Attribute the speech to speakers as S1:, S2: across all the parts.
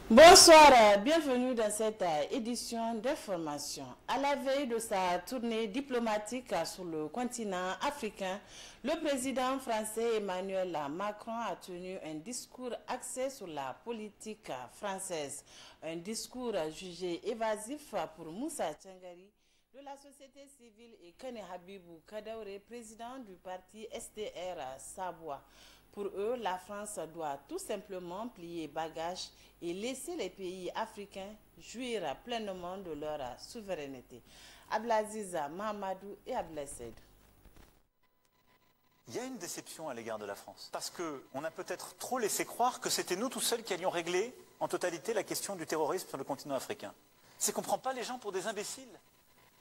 S1: Bonsoir, bienvenue dans cette édition d'information. À la veille de sa tournée diplomatique sur le continent africain, le président français Emmanuel Macron a tenu un discours axé sur la politique française. Un discours jugé évasif pour Moussa Tchangari de la société civile et Kane Habibou Kadaure, président du parti STR Savoie. Pour eux, la France doit tout simplement plier bagage et laisser les pays africains jouir pleinement de leur souveraineté. Ablaziza, Mahamadou et Ablassed.
S2: Il y a une déception à l'égard de la France. Parce qu'on a peut-être trop laissé croire que c'était nous tout seuls qui allions régler en totalité la question du terrorisme sur le continent africain. C'est qu'on ne prend pas les gens pour des imbéciles.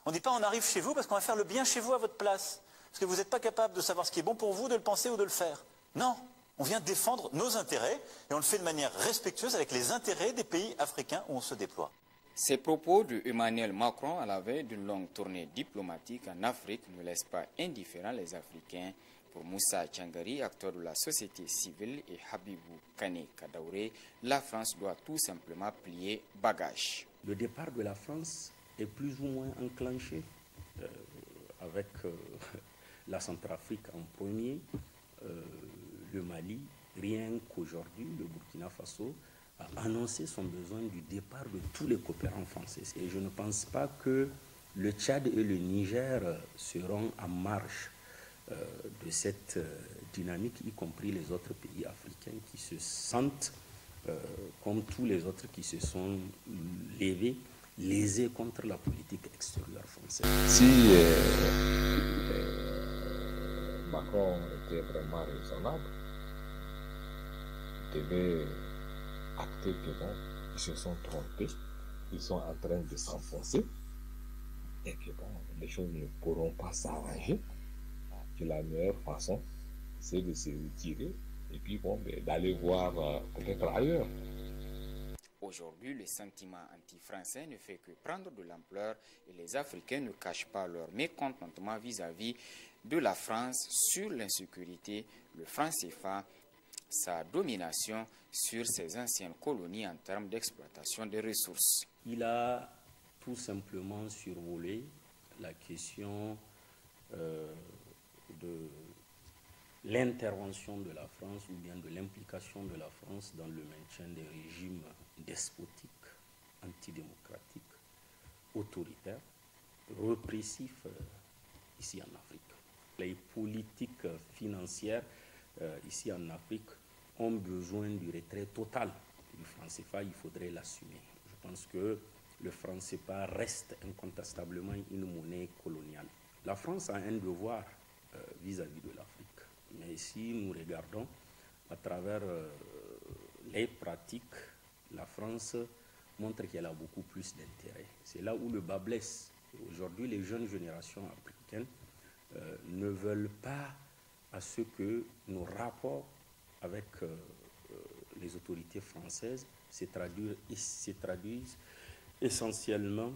S2: On ne dit pas on arrive chez vous parce qu'on va faire le bien chez vous à votre place. Parce que vous n'êtes pas capable de savoir ce qui est bon pour vous, de le penser ou de le faire. Non, on vient défendre nos intérêts et on le fait de manière respectueuse avec les intérêts des pays africains où on se déploie.
S3: Ces propos de Emmanuel Macron à la veille d'une longue tournée diplomatique en Afrique ne laissent pas indifférents les Africains. Pour Moussa Tchangari, acteur de la société civile, et Habibou Kane Kadaure, la France doit tout simplement plier bagage.
S4: Le départ de la France est plus ou moins enclenché avec la Centrafrique en premier, le Mali. Rien qu'aujourd'hui, le Burkina Faso a annoncé son besoin du départ de tous les coopérants français. Et je ne pense pas que le Tchad et le Niger seront en marge de cette dynamique, y compris les autres pays africains qui se sentent, comme tous les autres qui se sont levés, lésés contre la politique extérieure française.
S5: Si Macron était vraiment raisonnable, il devait acter que bon, ils se sont trompés, ils sont en train de s'enfoncer et que bon, les choses ne pourront pas s'arranger, que la meilleure façon c'est de se retirer et puis bon, d'aller voir peut-être ailleurs.
S3: Aujourd'hui, le sentiment anti-français ne fait que prendre de l'ampleur et les Africains ne cachent pas leur mécontentement vis-à-vis de la France sur l'insécurité, le franc CFA, sa domination sur ses anciennes colonies en termes d'exploitation des ressources.
S4: Il a tout simplement survolé la question de l'intervention de la France ou bien de l'implication de la France dans le maintien des régimes despotiques, antidémocratiques, autoritaires, répressifs ici en Afrique. Les politiques financières ici en Afrique ont besoin du retrait total du franc CFA, il faudrait l'assumer. Je pense que le franc CFA reste incontestablement une monnaie coloniale. La France a un devoir vis-à-vis de l'Afrique. Mais si nous regardons à travers les pratiques, la France montre qu'elle a beaucoup plus d'intérêt. C'est là où le bas blesse. Aujourd'hui, les jeunes générations africaines ne veulent pas à ce que nos rapports avec les autorités françaises se traduisent essentiellement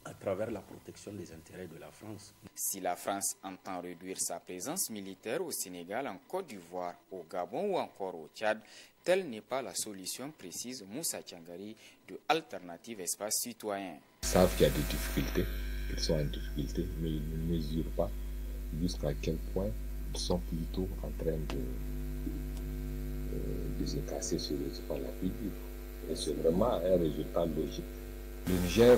S4: à travers la protection des intérêts de la France.
S3: Si la France entend réduire sa présence militaire au Sénégal, en Côte d'Ivoire, au Gabon ou encore au Tchad, telle n'est pas la solution, précise Moussa Tchangari de Alternative Espace Citoyen.
S5: Ils savent qu'il y a des difficultés, ils sont en difficulté, mais ils ne mesurent pas jusqu'à quel point ils sont plutôt en train de se casser sur la figure. Et c'est vraiment un résultat logique. Le Niger,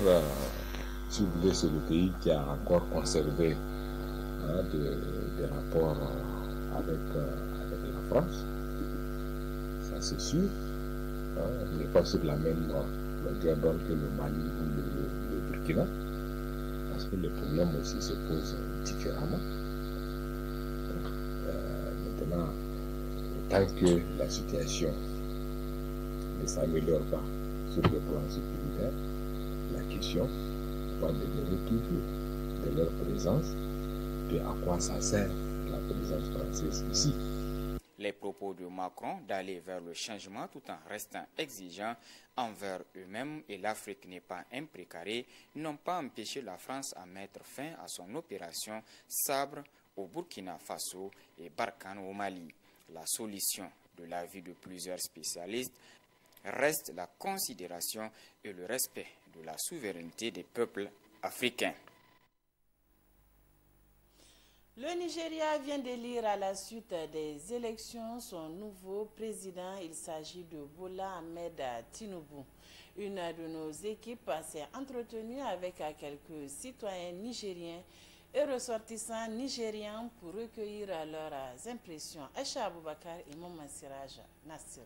S5: si vous voulez, c'est le pays qui a encore conservé des rapports avec la France. Ça, c'est sûr. Il n'est pas sur la même longueur d'onde que le Mali ou le Burkina. Parce que le problème aussi se pose différemment. Maintenant, tant que la situation ne s'améliore pas sur le plan sécuritaire, la question va demeurer toujours de leur présence, de à quoi ça sert la présence française ici.
S3: Les propos de Macron d'aller vers le changement tout en restant exigeants envers eux-mêmes et l'Afrique n'est pas imprécarée n'ont pas empêché la France à mettre fin à son opération Sabre au Burkina Faso et Barkhane au Mali. La solution, de l'avis de plusieurs spécialistes, reste la considération et le respect de la souveraineté des peuples africains.
S1: Le Nigeria vient d'élire à la suite des élections son nouveau président. Il s'agit de Bola Ahmed Tinubu. Une de nos équipes s'est entretenue avec quelques citoyens nigériens et ressortissants nigériens pour recueillir leurs impressions. Aïcha Aboubakar et Maman Siraj Nassir.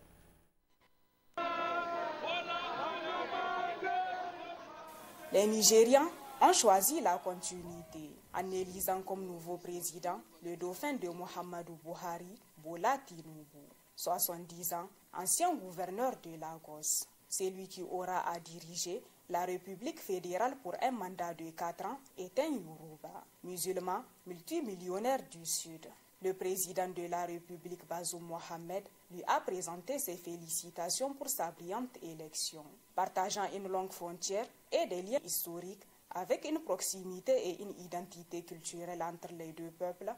S6: Les Nigériens ont choisi la continuité en élisant comme nouveau président le dauphin de Muhammadu Buhari, Bola Tinubu, 70 ans, ancien gouverneur de Lagos. C'est lui qui aura à diriger la République fédérale pour un mandat de 4 ans est un Yoruba, musulman multimillionnaire du Sud. Le président de la République, Bazoum Mohamed, lui a présenté ses félicitations pour sa brillante élection. Partageant une longue frontière et des liens historiques avec une proximité et une identité culturelle entre les deux peuples,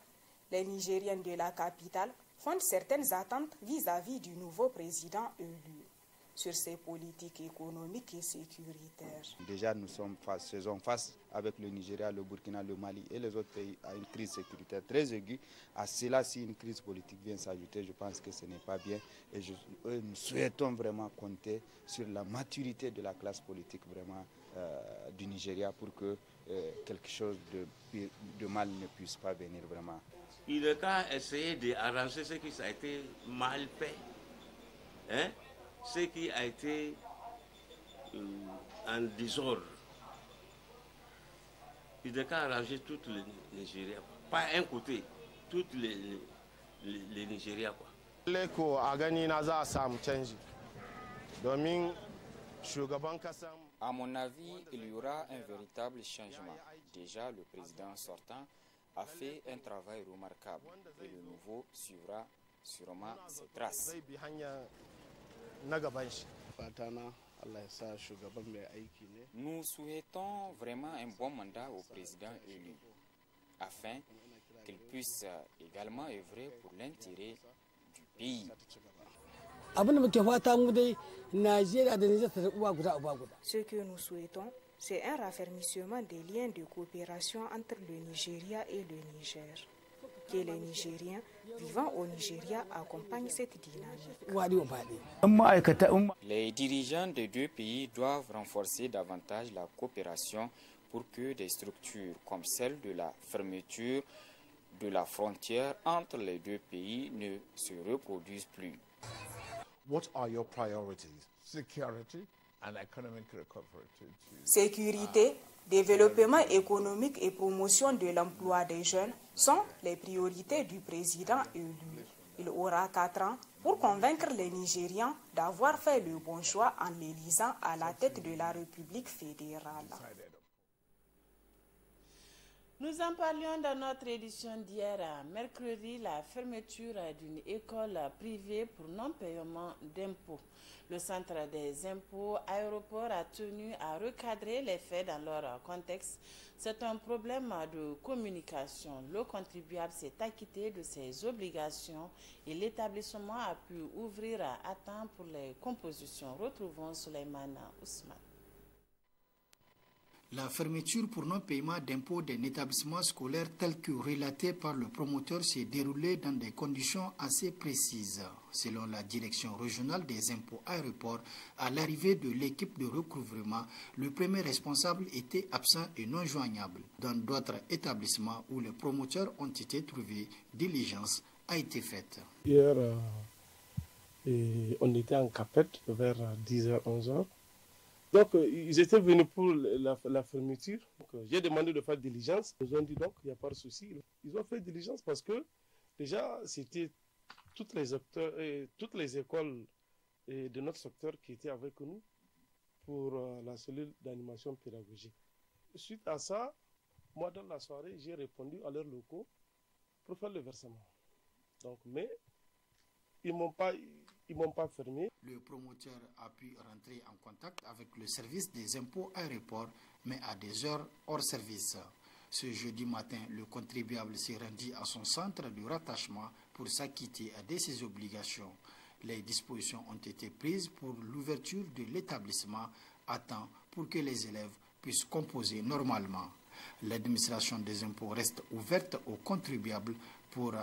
S6: les Nigériens de la capitale font certaines attentes vis-à-vis du nouveau président élu sur ses politiques économiques et sécuritaires.
S7: Déjà, nous faisons face avec le Nigeria, le Burkina, le Mali et les autres pays à une crise sécuritaire très aiguë. À cela, si une crise politique vient s'ajouter, je pense que ce n'est pas bien. Et nous souhaitons vraiment compter sur la maturité de la classe politique vraiment du Nigeria pour que quelque chose de mal ne puisse pas venir vraiment.
S8: Il est qu'à essayer d'arranger ce qui a été mal fait. Hein? Ce qui a été en désordre. Il est qu'à arranger tout le Nigeria. Pas un côté, tout le Nigeria.
S3: À mon avis, il y aura un véritable changement. Déjà, le président sortant a fait un travail remarquable et le nouveau suivra sûrement ses traces. Nous souhaitons vraiment un bon mandat au président élu, afin qu'il puisse également œuvrer pour l'intérêt du pays.
S6: Ce que nous souhaitons, c'est un raffermissement des liens de coopération entre le Nigeria et le Niger. Que les Nigériens vivant au Nigeria accompagnent cette dynamique.
S3: Les dirigeants des deux pays doivent renforcer davantage la coopération pour que des structures comme celle de la fermeture de la frontière entre les deux pays ne se reproduisent plus.
S9: What are your priorities? Security and economic recovery.
S6: Sécurité, développement économique et promotion de l'emploi des jeunes sont les priorités du président élu. Il aura 4 ans pour convaincre les Nigérians d'avoir fait le bon choix en l'élisant à la tête de la République fédérale.
S1: Nous en parlions dans notre édition d'hier, mercredi, la fermeture d'une école privée pour non-paiement d'impôts. Le centre des impôts aéroports a tenu à recadrer les faits dans leur contexte. C'est un problème de communication. Le contribuable s'est acquitté de ses obligations et l'établissement a pu ouvrir à temps pour les compositions. Retrouvons Souleymane Ousmane.
S10: La fermeture pour non-paiement d'impôts d'un établissement scolaire tel que relaté par le promoteur s'est déroulée dans des conditions assez précises. Selon la direction régionale des impôts aéroports, à l'arrivée de l'équipe de recouvrement, le premier responsable était absent et non joignable. Dans d'autres établissements où les promoteurs ont été trouvés, diligence a été faite.
S11: Hier, on était en capette vers 10h, 11h. Donc, ils étaient venus pour la fermeture. J'ai demandé de faire diligence. Ils ont dit donc, il n'y a pas de souci. Ils ont fait diligence parce que déjà, c'était toutes les écoles de notre secteur qui étaient avec nous pour la cellule d'animation pédagogique. Suite à ça, moi, dans la soirée, j'ai répondu à leurs locaux pour faire le versement. Donc, mais ils m'ont pas fermé.
S10: Le promoteur a pu rentrer en contact avec le service des impôts aéroports, mais à des heures hors service. Ce jeudi matin, le contribuable s'est rendu à son centre de rattachement pour s'acquitter de ses obligations. Les dispositions ont été prises pour l'ouverture de l'établissement à temps pour que les élèves puissent composer normalement. L'administration des impôts reste ouverte aux contribuables pour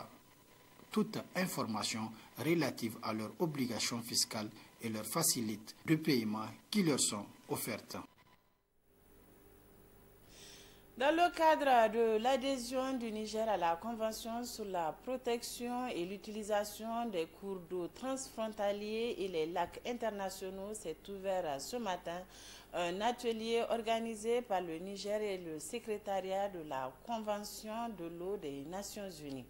S10: toute information relative à leurs obligations fiscales et leurs facilités de paiement qui leur sont offertes.
S1: Dans le cadre de l'adhésion du Niger à la Convention sur la protection et l'utilisation des cours d'eau transfrontaliers et les lacs internationaux, s'est ouvert ce matin un atelier organisé par le Niger et le secrétariat de la Convention de l'eau des Nations Unies.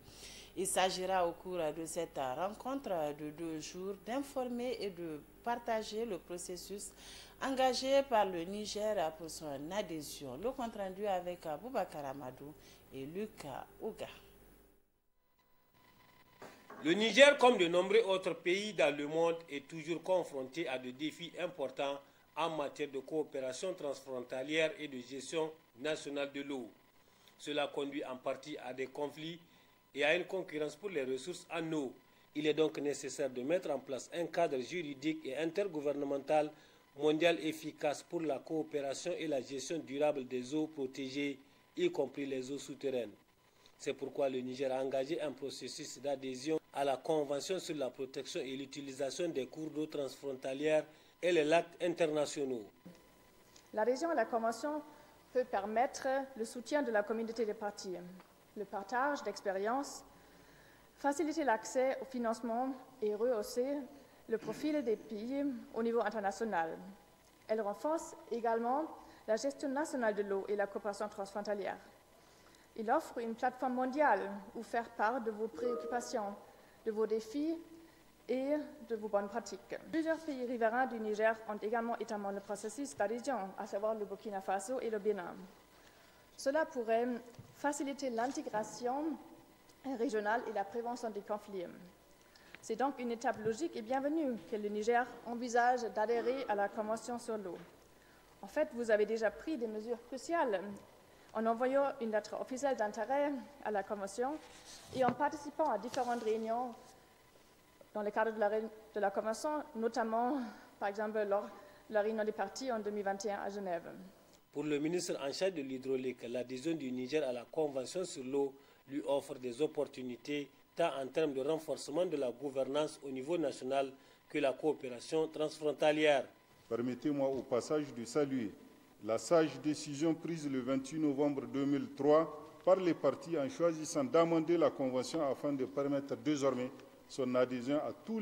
S1: Il s'agira au cours de cette rencontre de 2 jours d'informer et de partager le processus engagé par le Niger pour son adhésion. Le compte rendu avec Boubacar Amadou et Luc Ouga.
S12: Le Niger, comme de nombreux autres pays dans le monde, est toujours confronté à des défis importants en matière de coopération transfrontalière et de gestion nationale de l'eau. Cela conduit en partie à des conflits et à une concurrence pour les ressources en eau. Il est donc nécessaire de mettre en place un cadre juridique et intergouvernemental mondial efficace pour la coopération et la gestion durable des eaux protégées, y compris les eaux souterraines. C'est pourquoi le Niger a engagé un processus d'adhésion à la Convention sur la protection et l'utilisation des cours d'eau transfrontalières et les lacs internationaux.
S13: L'adhésion à la Convention peut permettre le soutien de la communauté des parties, le partage d'expériences, faciliter l'accès au financement et rehausser le profil des pays au niveau international. Elle renforce également la gestion nationale de l'eau et la coopération transfrontalière. Il offre une plateforme mondiale où faire part de vos préoccupations, de vos défis et de vos bonnes pratiques. Plusieurs pays riverains du Niger ont également étamé le processus d'adhésion, à savoir le Burkina Faso et le Bénin. Cela pourrait faciliter l'intégration régionale et la prévention des conflits. C'est donc une étape logique et bienvenue que le Niger envisage d'adhérer à la Convention sur l'eau. En fait, vous avez déjà pris des mesures cruciales en envoyant une lettre officielle d'intérêt à la Convention et en participant à différentes réunions dans le cadre de la Convention, notamment, par exemple, lors de la réunion des parties en 2021 à Genève.
S12: Pour le ministre en charge de l'hydraulique, l'adhésion du Niger à la Convention sur l'eau lui offre des opportunités tant en termes de renforcement de la gouvernance au niveau national que la coopération transfrontalière.
S14: Permettez-moi au passage de saluer la sage décision prise le 28 novembre 2003 par les parties en choisissant d'amender la Convention afin de permettre désormais son adhésion à tous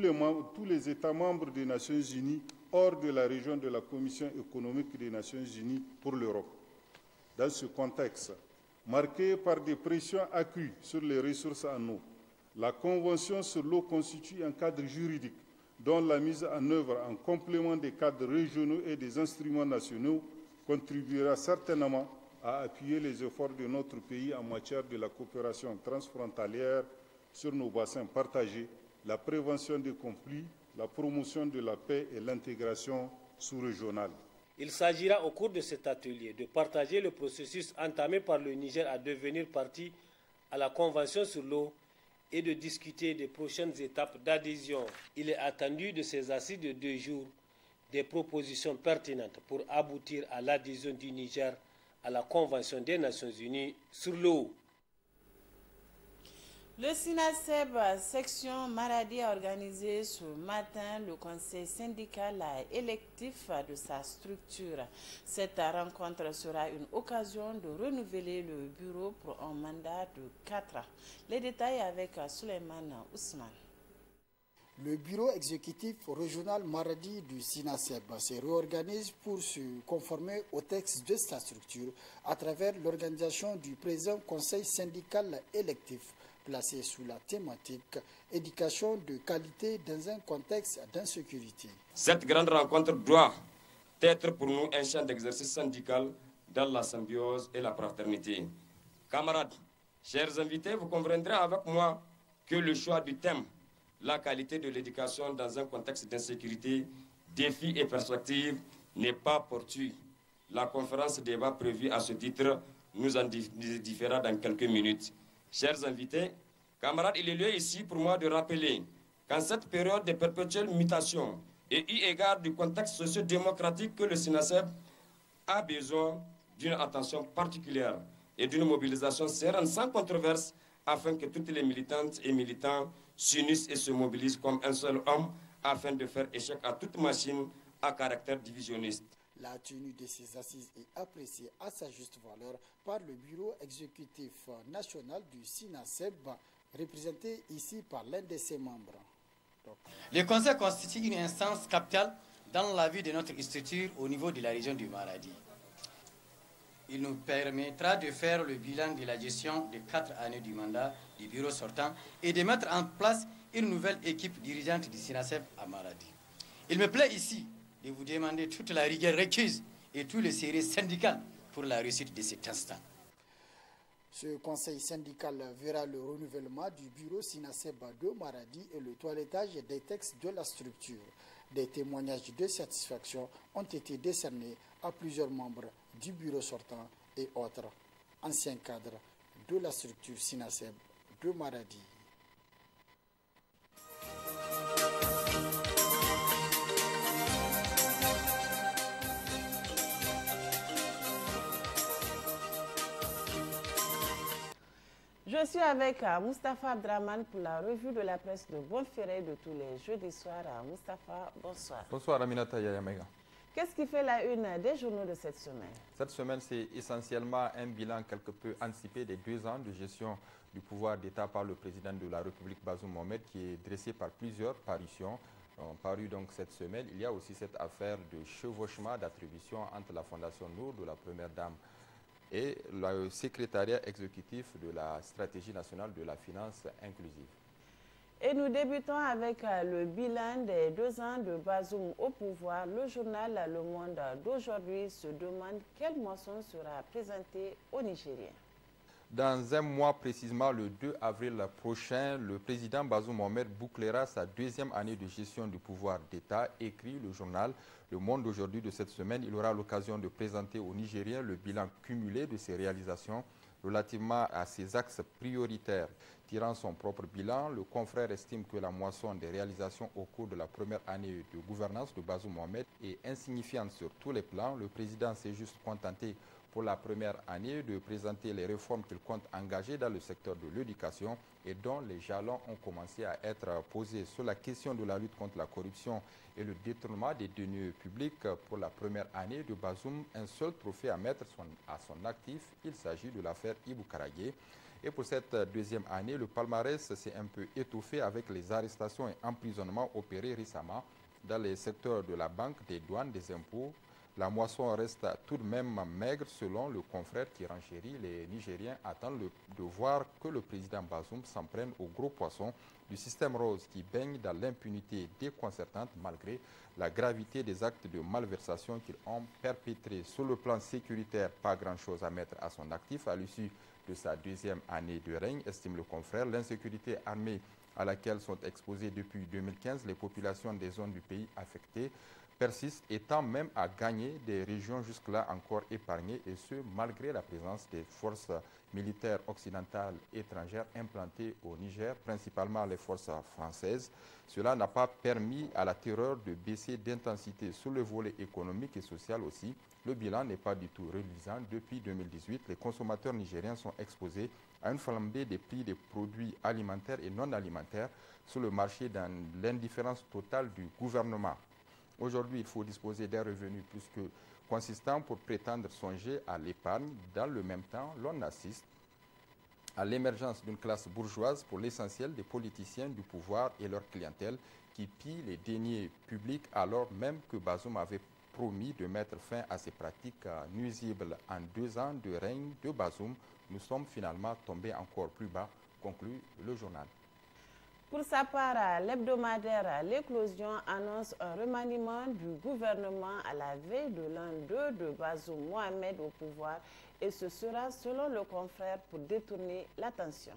S14: les États membres des Nations Unies hors de la région de la Commission économique des Nations Unies pour l'Europe. Dans ce contexte, marqué par des pressions accrues sur les ressources en eau, la Convention sur l'eau constitue un cadre juridique dont la mise en œuvre en complément des cadres régionaux et des instruments nationaux contribuera certainement à appuyer les efforts de notre pays en matière de la coopération transfrontalière sur nos bassins partagés, la prévention des conflits, la promotion de la paix et l'intégration sous-régionale.
S12: Il s'agira au cours de cet atelier de partager le processus entamé par le Niger à devenir partie à la Convention sur l'eau et de discuter des prochaines étapes d'adhésion. Il est attendu de ces assises de 2 jours des propositions pertinentes pour aboutir à l'adhésion du Niger à la Convention des Nations Unies sur l'eau.
S1: Le SINASEB section Maradi a organisé ce matin le conseil syndical électif de sa structure. Cette rencontre sera une occasion de renouveler le bureau pour un mandat de 4 ans. Les détails avec Souleymane Ousmane.
S10: Le bureau exécutif régional Maradi du SINASEB se réorganise pour se conformer au texte de sa structure à travers l'organisation du présent conseil syndical électif placé sous la thématique « Éducation de qualité dans un contexte d'insécurité ».
S15: Cette grande rencontre doit être pour nous un champ d'exercice syndical dans la symbiose et la fraternité. Camarades, chers invités, vous conviendrez avec moi que le choix du thème « La qualité de l'éducation dans un contexte d'insécurité, défis et perspectives » n'est pas fortuit. La conférence débat prévue à ce titre nous en différera dans quelques minutes. Chers invités, camarades, il est lieu ici pour moi de rappeler qu'en cette période de perpétuelle mutation et eu égard du contexte socio-démocratique que le SINASEB a besoin d'une attention particulière et d'une mobilisation sereine sans controverse afin que toutes les militantes et militants s'unissent et se mobilisent comme un seul homme afin de faire échec à toute machine à caractère divisionniste.
S10: La tenue de ces assises est appréciée à sa juste valeur par le bureau exécutif national du SINASEB, représenté ici par l'un de ses membres.
S16: Le Conseil constitue une instance capitale dans la vie de notre structure au niveau de la région du Maradi. Il nous permettra de faire le bilan de la gestion des 4 années du mandat du bureau sortant et de mettre en place une nouvelle équipe dirigeante du SINASEB à Maradi. Il me plaît ici de vous demander toute la rigueur requise et tout le sérieux syndical pour la réussite de cet instant.
S10: Ce conseil syndical verra le renouvellement du bureau SINASEB de Maradi et le toilettage des textes de la structure. Des témoignages de satisfaction ont été décernés à plusieurs membres du bureau sortant et autres anciens cadres de la structure SINASEB de Maradi.
S1: Je suis avec Moustapha Abdraman pour la revue de la presse de Bonferré de tous les jeudis soirs. Moustapha, bonsoir.
S17: Bonsoir Aminata Yayamega.
S1: Qu'est-ce qui fait la une des journaux de cette semaine?
S17: Cette semaine, c'est essentiellement un bilan quelque peu anticipé des 2 ans de gestion du pouvoir d'État par le président de la République Bazoum Mohamed qui est dressé par plusieurs parutions. Paru donc cette semaine, il y a aussi cette affaire de chevauchement d'attribution entre la Fondation Nour de la Première Dame et le secrétariat exécutif de la stratégie nationale de la finance inclusive.
S1: Et nous débutons avec le bilan des 2 ans de Bazoum au pouvoir. Le journal Le Monde d'aujourd'hui se demande quelle moisson sera présentée aux Nigériens.
S17: Dans un mois précisément, le 2 avril prochain, le président Bazoum Mohamed bouclera sa 2e année de gestion du pouvoir d'État, écrit le journal Le Monde d'aujourd'hui de cette semaine. Il aura l'occasion de présenter aux Nigériens le bilan cumulé de ses réalisations relativement à ses axes prioritaires. Tirant son propre bilan, le confrère estime que la moisson des réalisations au cours de la première année de gouvernance de Bazoum Mohamed est insignifiante sur tous les plans. Le président s'est juste contenté pour la première année de présenter les réformes qu'il compte engager dans le secteur de l'éducation et dont les jalons ont commencé à être posés. Sur la question de la lutte contre la corruption et le détournement des deniers publics pour la première année de Bazoum, un seul trophée à mettre à son actif, il s'agit de l'affaire Ibou Karaye. Et pour cette 2e année, le palmarès s'est un peu étoffé avec les arrestations et emprisonnements opérés récemment dans les secteurs de la banque, des douanes, des impôts. La moisson reste tout de même maigre selon le confrère qui renchérit. Les Nigériens attendent de voir que le président Bazoum s'en prenne aux gros poissons du système rose qui baigne dans l'impunité déconcertante malgré la gravité des actes de malversation qu'ils ont perpétrés. Sur le plan sécuritaire, pas grand-chose à mettre à son actif à l'issue de sa 2e année de règne, estime le confrère. L'insécurité armée à laquelle sont exposées depuis 2015 les populations des zones du pays affectées persiste, étant même à gagner des régions jusque-là encore épargnées, et ce, malgré la présence des forces militaires occidentales étrangères implantées au Niger, principalement les forces françaises. Cela n'a pas permis à la terreur de baisser d'intensité. Sur le volet économique et social aussi, le bilan n'est pas du tout reluisant. Depuis 2018, les consommateurs nigériens sont exposés à une flambée des prix des produits alimentaires et non alimentaires sur le marché dans l'indifférence totale du gouvernement. Aujourd'hui, il faut disposer d'un revenu plus que consistant pour prétendre songer à l'épargne. Dans le même temps, l'on assiste à l'émergence d'une classe bourgeoise, pour l'essentiel des politiciens du pouvoir et leur clientèle, qui pillent les deniers publics alors même que Bazoum avait promis de mettre fin à ces pratiques nuisibles. En 2 ans de règne de Bazoum, nous sommes finalement tombés encore plus bas, conclut le journal.
S1: Pour sa part, l'hebdomadaire L'Éclosion annonce un remaniement du gouvernement à la veille de l'an 2 de Bazoum Mohamed au pouvoir, et ce sera, selon le confrère, pour détourner l'attention.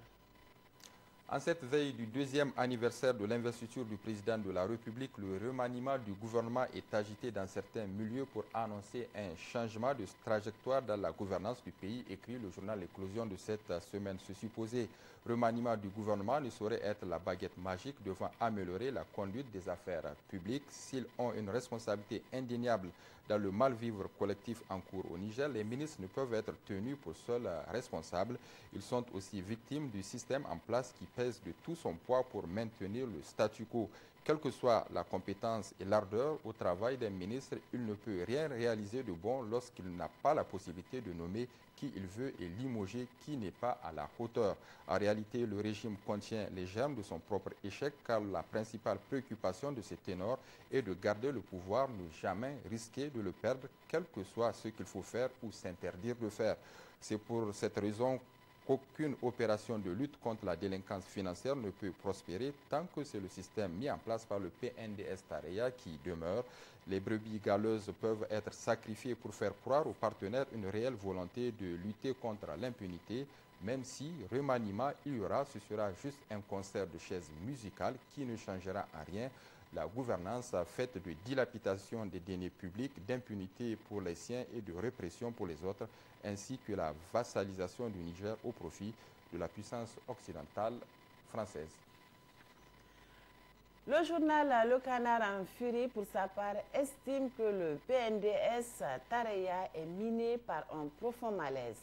S17: En cette veille du deuxième anniversaire de l'investiture du président de la République, le remaniement du gouvernement est agité dans certains milieux pour annoncer un changement de trajectoire dans la gouvernance du pays, écrit le journal L'Éclosion de cette semaine. Ce supposé remaniement du gouvernement ne saurait être la baguette magique devant améliorer la conduite des affaires publiques. S'ils ont une responsabilité indéniable dans le mal-vivre collectif en cours au Niger, les ministres ne peuvent être tenus pour seuls responsables. Ils sont aussi victimes du système en place qui pèse de tout son poids pour maintenir le statu quo. Quelle que soit la compétence et l'ardeur au travail d'un ministre, il ne peut rien réaliser de bon lorsqu'il n'a pas la possibilité de nommer qui il veut et limoger qui n'est pas à la hauteur. En réalité, le régime contient les germes de son propre échec car la principale préoccupation de ces ténors est de garder le pouvoir, ne jamais risquer de le perdre, quel que soit ce qu'il faut faire ou s'interdire de faire. C'est pour cette raison qu'aucune opération de lutte contre la délinquance financière ne peut prospérer tant que c'est le système mis en place par le PNDS-Tareya qui demeure. Les brebis galeuses peuvent être sacrifiées pour faire croire aux partenaires une réelle volonté de lutter contre l'impunité. Même si remaniement il y aura, ce sera juste un concert de chaises musicales qui ne changera en rien la gouvernance faite de dilapidation des deniers publics, d'impunité pour les siens et de répression pour les autres, ainsi que la vassalisation du Niger au profit de la puissance occidentale française.
S1: Le journal Le Canard en furie, pour sa part, estime que le PNDS Tareya est miné par un profond malaise.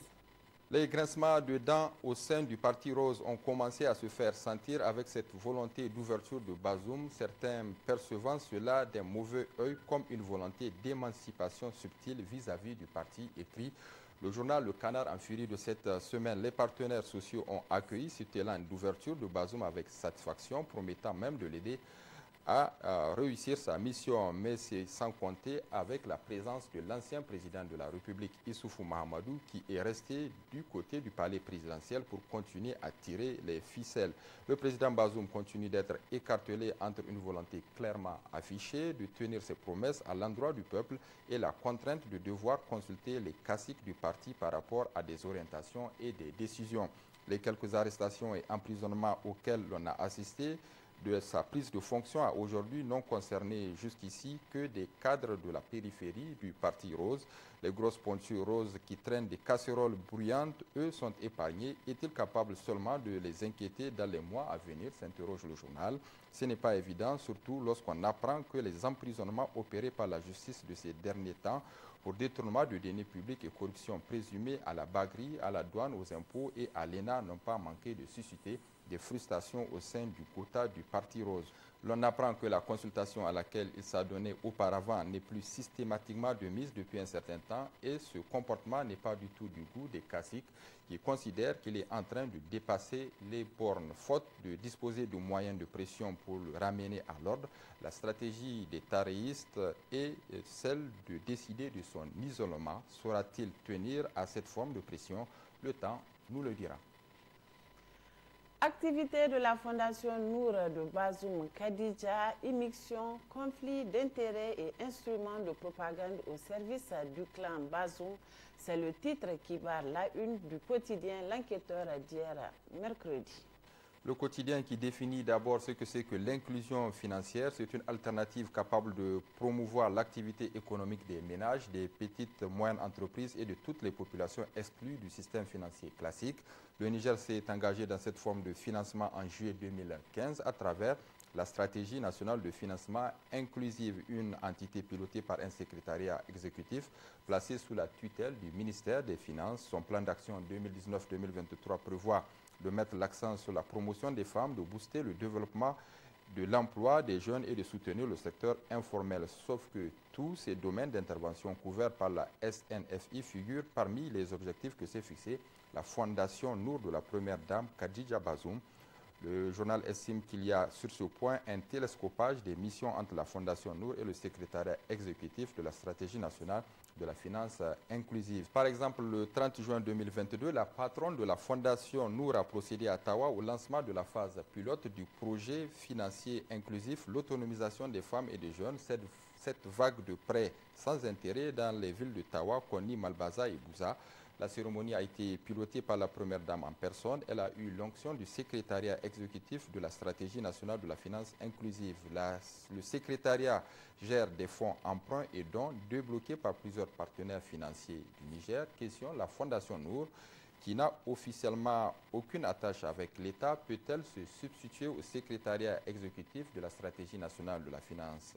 S17: Les grincements de dents au sein du Parti Rose ont commencé à se faire sentir avec cette volonté d'ouverture de Bazoum, certains percevant cela d'un mauvais œil comme une volonté d'émancipation subtile vis-à-vis du parti, écrit le journal Le Canard en furie de cette semaine. Les partenaires sociaux ont accueilli cet élan d'ouverture de Bazoum avec satisfaction, promettant même de l'aider à réussir sa mission, mais c'est sans compter avec la présence de l'ancien président de la République, Issoufou Mahamadou, qui est resté du côté du palais présidentiel pour continuer à tirer les ficelles. Le président Bazoum continue d'être écartelé entre une volonté clairement affichée de tenir ses promesses à l'endroit du peuple et la contrainte de devoir consulter les caciques du parti par rapport à des orientations et des décisions. Les quelques arrestations et emprisonnements auxquels l'on a assisté de sa prise de fonction à aujourd'hui n'ont concerné jusqu'ici que des cadres de la périphérie du Parti Rose. Les grosses pointures roses qui traînent des casseroles bruyantes, eux, sont épargnés. Est-il capable seulement de les inquiéter dans les mois à venir, s'interroge le journal. Ce n'est pas évident, surtout lorsqu'on apprend que les emprisonnements opérés par la justice de ces derniers temps pour détournement de deniers publics et corruption présumée à la baguerie, à la douane, aux impôts et à l'ENA n'ont pas manqué de susciter des frustrations au sein du quota du Parti Rose. L'on apprend que la consultation à laquelle il s'adonnait auparavant n'est plus systématiquement de mise depuis un certain temps et ce comportement n'est pas du tout du goût des caciques qui considèrent qu'il est en train de dépasser les bornes. Faute de disposer de moyens de pression pour le ramener à l'ordre, la stratégie des taréistes est celle de décider de son isolement. Saura-t-il tenir à cette forme de pression? Le temps nous le dira.
S1: Activité de la Fondation Nour de Bazoum Kadidja, immixtion, conflit d'intérêts et instruments de propagande au service du clan Bazoum. C'est le titre qui barre la une du quotidien L'Enquêteur d'hier mercredi.
S17: Le quotidien qui définit d'abord ce que c'est que l'inclusion financière, c'est une alternative capable de promouvoir l'activité économique des ménages, des petites moyennes entreprises et de toutes les populations exclues du système financier classique. Le Niger s'est engagé dans cette forme de financement en juillet 2015 à travers la stratégie nationale de financement inclusive, une entité pilotée par un secrétariat exécutif placé sous la tutelle du ministère des Finances. Son plan d'action 2019-2023 prévoit de mettre l'accent sur la promotion des femmes, de booster le développement de l'emploi des jeunes et de soutenir le secteur informel. Sauf que tous ces domaines d'intervention couverts par la SNFI figurent parmi les objectifs que s'est fixé la Fondation Nour de la première dame Kadidja Bazoum. Le journal estime qu'il y a sur ce point un télescopage des missions entre la Fondation Nour et le secrétariat exécutif de la stratégie nationale de la finance inclusive. Par exemple, le 30 juin 2022, la patronne de la Fondation Nour a procédé à Tawa au lancement de la phase pilote du projet financier inclusif, l'autonomisation des femmes et des jeunes. Cette vague de prêts sans intérêt dans les villes de Tawa, Koni, Malbaza et Bouza. La cérémonie a été pilotée par la Première Dame en personne. Elle a eu l'onction du secrétariat exécutif de la stratégie nationale de la finance inclusive. Le secrétariat gère des fonds emprunts et dons débloqués par plusieurs partenaires financiers du Niger. Question, la Fondation Nour, qui n'a officiellement aucune attache avec l'État, peut-elle se substituer au secrétariat exécutif de la stratégie nationale de la finance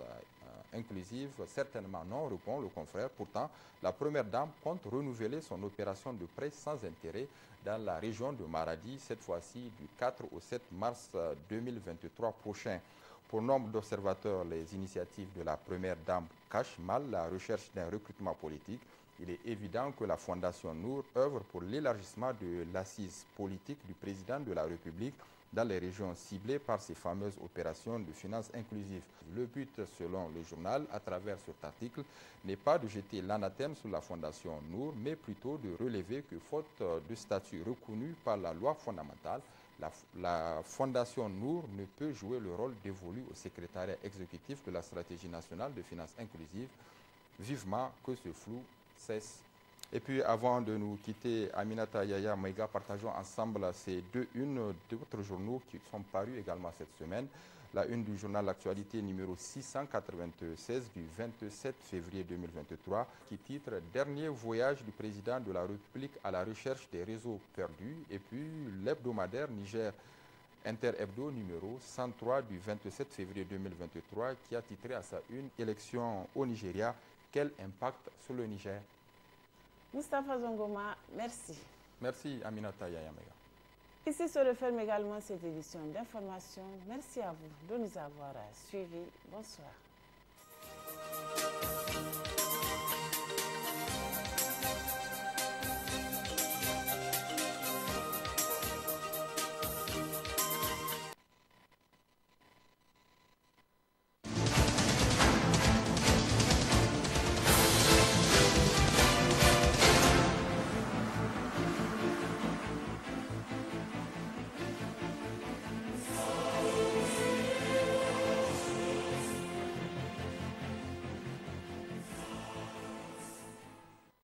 S17: inclusive? Certainement non, répond le confrère. Pourtant, la Première Dame compte renouveler son opération de prêt sans intérêt dans la région de Maradi, cette fois-ci du 4 au 7 mars 2023 prochain. Pour nombre d'observateurs, les initiatives de la Première Dame cachent mal la recherche d'un recrutement politique. Il est évident que la Fondation Nour œuvre pour l'élargissement de l'assise politique du président de la République dans les régions ciblées par ces fameuses opérations de finances inclusives. Le but, selon le journal, à travers cet article, n'est pas de jeter l'anathème sur la Fondation Nour, mais plutôt de relever que, faute de statut reconnu par la loi fondamentale, la Fondation Nour ne peut jouer le rôle dévolu au secrétariat exécutif de la stratégie nationale de finances inclusives. Vivement que ce flou cesse. Et puis avant de nous quitter, Aminata Yaya Maïga, partageons ensemble ces deux unes d'autres journaux qui sont parus également cette semaine. La une du journal L'Actualité numéro 696 du 27 février 2023 qui titre « Dernier voyage du président de la République à la recherche des réseaux perdus » et puis l'hebdomadaire Niger Inter-Hebdo numéro 103 du 27 février 2023 qui a titré à sa une « Élection au Nigeria, quel impact sur le Niger ?»
S1: Moustapha Zongoma, merci.
S17: Merci Aminata Yayamega.
S1: Ici se referme également cette édition d'information. Merci à vous de nous avoir suivis. Bonsoir.